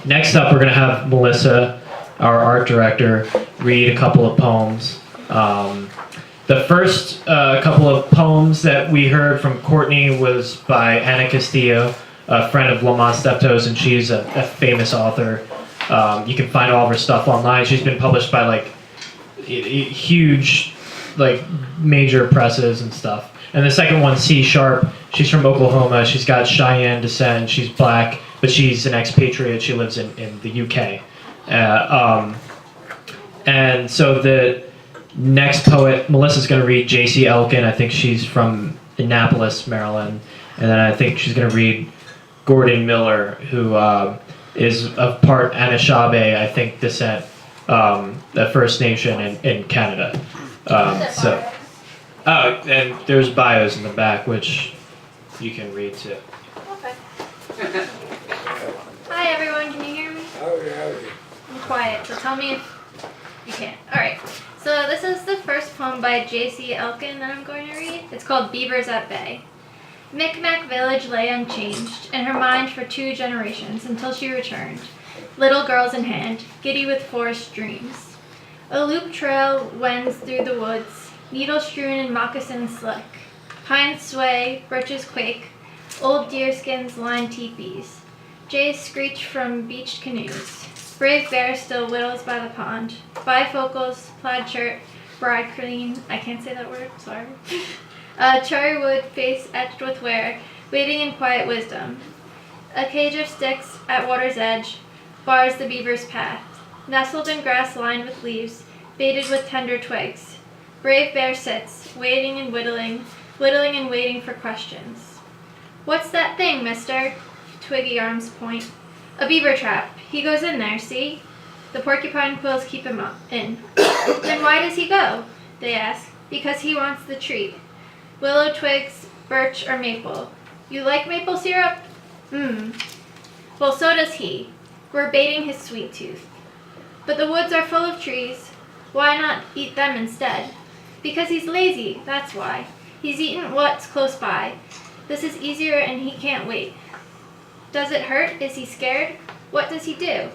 Next up, we're going to have Melissa, our art director, read a couple of poems. The first couple of poems that we heard from Courtney was by Anna Castillo, a friend of Lamont Steptoe's, and she's a famous author. You can find all of her stuff online. She's been published by like huge, like major presses and stuff. And the second one, C Sharp. She's from Oklahoma. She's got Cheyenne descent. She's black, but she's an expatriate. She lives in the UK. And so the next poet, Melissa's going to read J.C. Elkin. I think she's from Annapolis, Maryland. And then I think she's going to read Gordon Miller, who is of part Anishinaabe, I think, descent, the First Nation in Canada. And there's bios in the back, which you can read too. Okay. Hi everyone, can you hear me? I'm quiet, so tell me if you can't. Alright, so this is the first poem by J.C. Elkin that I'm going to read. It's called Beavers at Bay. Micmac village lay unchanged in her mind for 2 generations until she returned, little girls in hand, giddy with forest dreams. A loop trail wends through the woods, needle strewn and moccasin slick. Pines sway, birches quake, old deerskins line teepees. Jays screech from beached canoes. Brave bear still whittles by the pond. Bifocals, plaid shirt, bride queen. I can't say that word, sorry. Cherry wood face etched with wear, waiting in quiet wisdom. A cage of sticks at water's edge bars the beaver's path, nestled in grass lined with leaves, baited with tender twigs. Brave bear sits, waiting and whittling and waiting for questions. What's that thing, mister? Twiggy arms point. A beaver trap. He goes in there, see? The porcupine quills keep him in. Then why does he go? They ask. Because he wants the treat. Willow twigs, birch, or maple. You like maple syrup? Well, so does he. We're baiting his sweet tooth. But the woods are full of trees. Why not eat them instead? Because he's lazy, that's why. He's eaten what's close by. This is easier and he can't wait. Does it hurt? Is he scared? What does he do?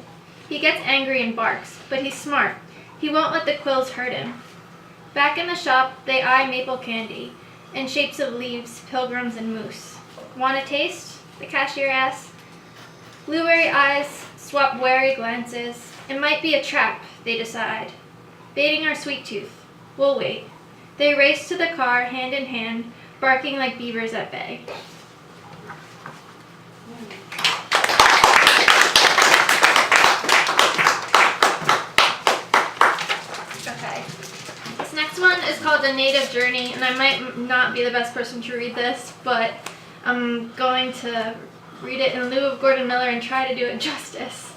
He gets angry and barks, but he's smart. He won't let the quills hurt him. Back in the shop, they eye maple candy, in shapes of leaves, pilgrims, and moose. Want a taste? The cashier asks. Blueberry eyes swap wary glances. It might be a trap, they decide. Baiting our sweet tooth. We'll wait. They race to the car, hand in hand, barking like beavers at bay. Okay. This next one is called A Native Journey, and I might not be the best person to read this, but I'm going to read it in lieu of Gordon Miller and try to do it justice.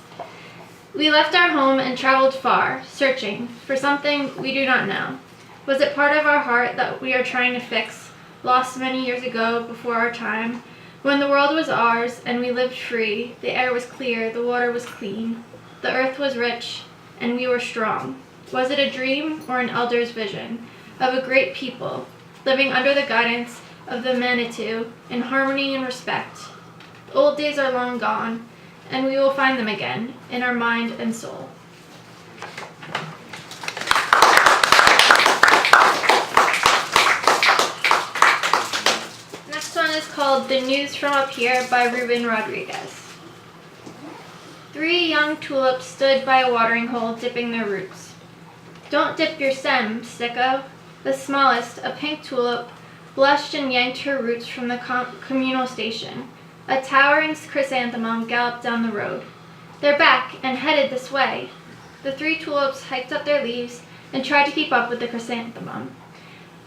We left our home and traveled far, searching for something we do not know. Was it part of our heart that we are trying to fix, lost many years ago before our time, when the world was ours and we lived free, the air was clear, the water was clean, the earth was rich, and we were strong? Was it a dream or an elder's vision of a great people, living under the guidance of the Manitou in harmony and respect? The old days are long gone, and we will find them again in our mind and soul. Next one is called The News from Up Here by Ruben Rodriguez. 3 young tulips stood by a watering hole dipping their roots. Don't dip your stem, sicko. The smallest, a pink tulip, blushed and yanked her roots from the communal station. A towering chrysanthemum galloped down the road. They're back and headed this way. The 3 tulips hiked up their leaves and tried to keep up with the chrysanthemum.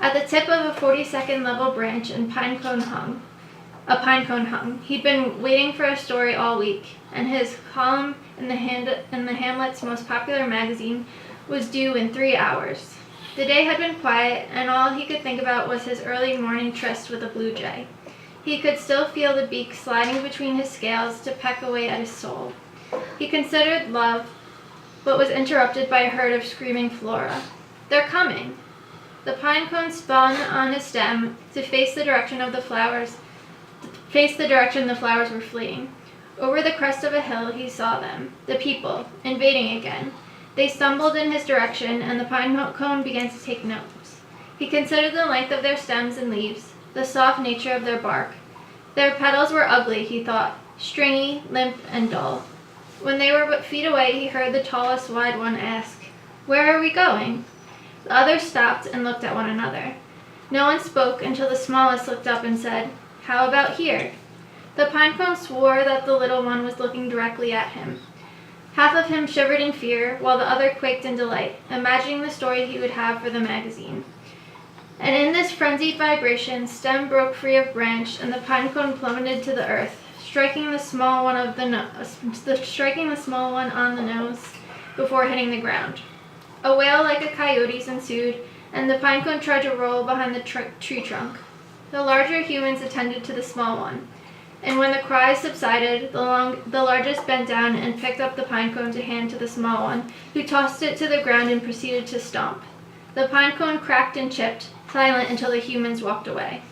At the tip of a 42nd level branch, a pine cone hung. He'd been waiting for a story all week, and his column in the Hamlet's most popular magazine was due in 3 hours. The day had been quiet, and all he could think about was his early morning tryst with a blue jay. He could still feel the beak sliding between his scales to peck away at his soul. He considered love, but was interrupted by a herd of screaming flora. They're coming! The pine cone spun on his stem to face the direction the flowers were fleeing. Over the crest of a hill he saw them, the people, invading again. They stumbled in his direction, and the pine cone began to take notes. He considered the length of their stems and leaves, the soft nature of their bark. Their petals were ugly, he thought, stringy, limp, and dull. When they were but feet away, he heard the tallest wide one ask, "Where are we going?" The others stopped and looked at one another. No one spoke until the smallest looked up and said, "How about here?" The pine cone swore that the little one was looking directly at him. Half of him shivered in fear, while the other quaked in delight, imagining the story he would have for the magazine. And in this frenzied vibration, stem broke free of branch, and the pine cone plummeted to the earth, striking the small one on the nose before hitting the ground. A wail like a coyote's ensued, and the pine cone tried to roll behind the tree trunk. The larger humans attended to the small one, and when the cries subsided, the largest bent down and picked up the pine cone to hand to the small one, who tossed it to the ground and proceeded to stomp. The pine cone cracked and chipped, silent until the humans walked away.